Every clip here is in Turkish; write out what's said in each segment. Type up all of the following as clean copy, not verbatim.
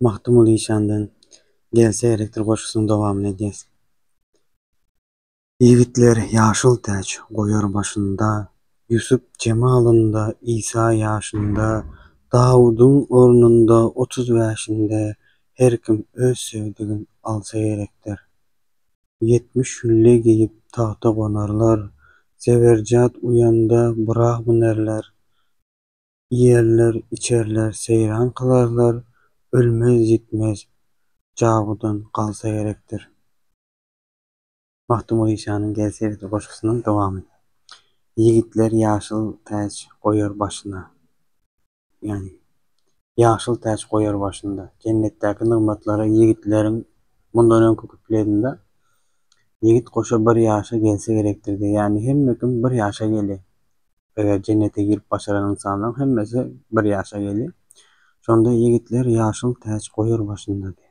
Mahtumul İşan'dan gelse elektrik koşusunun devamını edeceğiz. Yiğitler yaşıl taç koyar başında, Yusuf cemalında, İsa yaşında, Davud'un ornunda 30 yaşında, her kim öz sevdiğin alsa gerektir. 70 hülle giyip tahta konarlar, Severcat uyanda bırak binerler, yerler, içerler, seyran kılarlar, ölmez gitmez, Cavudan kalsa gerektir. Mahtumul İşan'ın Gelseydi koşkusunun devamı. Yiğitler yaşıl taç koyar başına. Yani yaşıl taç koyar başında. Cennetteki nimetlara yiğitlerin bundan önkü küplerinde yiğit koşa bir yaşa gelse gerektirdi. Yani hem kim bir yaşa geli. Eğer cennete girip başaran insanların hemmesi bir yaşa geli. Sonda yiğitler yaşıl taç koyar başında diye.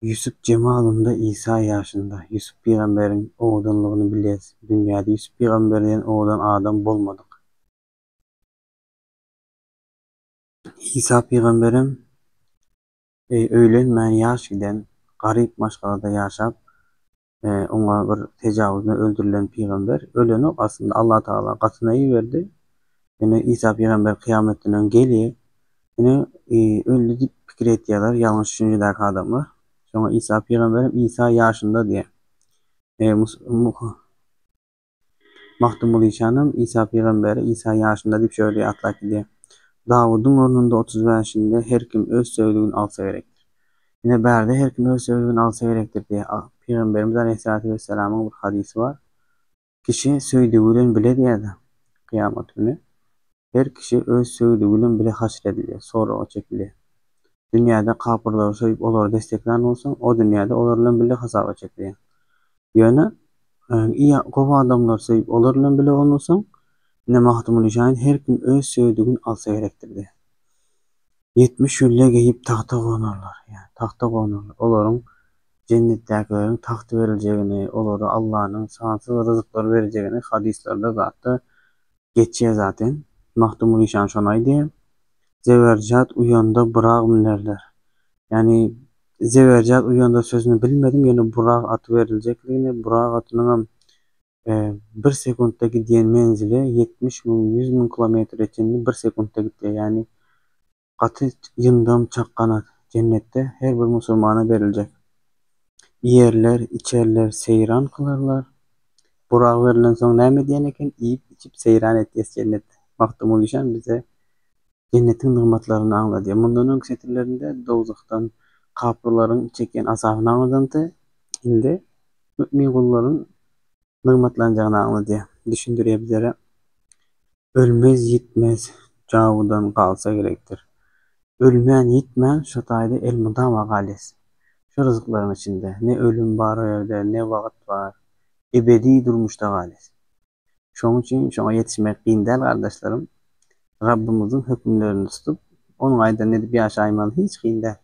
Yusuf cemalında İsa yaşında. Yusuf peygamberin oğuldanlığını biliriz. Dünyada Yusuf peygamberden oğuldan adam bolmadık. İsa peygamberim öýlenmän ýaş giden garyp maşgalada ýaşap oňa bir tejawüzle öldürilen peygamber. Öleni aslında Allah Taala gatynaýy berdi. Ene İsa peygamber kıyametden gelýär. Ene öldü dip pikir etýärler ýalňyş düşünjedäki adamlar. Şoňa İsa peygamberim İsa ýaşynda diýe. Mahtumul İşan'ım İsa peygamberi İsa ýaşynda dip şöyle atlak diye. Davud'un ornunda 30 yaşında her kim öz söylediğini alsa gerektir. Yine bärde her kim öz söylediğini alsa gerektir diye Peygamberimiz Aleyhisselatü Vesselam'ın bir hadisi var. Kişi söylediğiyle bile diýdi kıyamet günü. Her kişi öz söylediğiyle bile haşredilýär, soraga çekilýär. Dünyada kapırları soýup olary desteklen bolsaň, o dünyada olarla bile hasaba çekilýär. Ýöne gowy adamlar söýüp olarla bile olmasaň, ne Mahtumul İşan her kim öz söýdüğini alsa gerektirdi. 70 hülle giyip tahta konarlar. Yani tahta konarlar. Olaryň cennetdekilerin tahtı verileceğini, olary Allah'ın sansız rızıklar vereceğini hadislerde zaten geçiyor zaten. Mahtumul İşan şonaýdy. Zevercat uyanda bırak binerler. Yani zevercat uyanda sözünü bilmedim. Yani bırak atı verilecekliğini, bırak atının bir sekundda giden menzili 70 bin, 100 bin kilometre içinde bir sekundda gidiyor. Yani katı yındam çakkanat cennette her bir musulmana verilecek. Yerler, içerler, seyran kılarlar. Burak verilen son näme diyen eken? Yiyip içip seyran etýäs cennette. Mahtumul İşan bize cennetin nimetlerini anladı. Bundan öňki setirlerinde dozaktan kapırların çeken asabyny anladandy. Indi mümin kulların nimetleneceğini anladı. Düşündürýär bizlere. Ölmez gitmez, Cavudan kalsa gerektir. Ölmän gitmän şu taýda elmudama galis. Şu rızıkların içinde ne ölüm var o yerde, ne vakat var. Ebedi durmuşda galis. Şoň üçin şoňa ýetişmek kyn däl gardaşlarym. Rabbimizin hükümlerini tutup, onun aýdan edip ýaşaýman hiç kyn däl.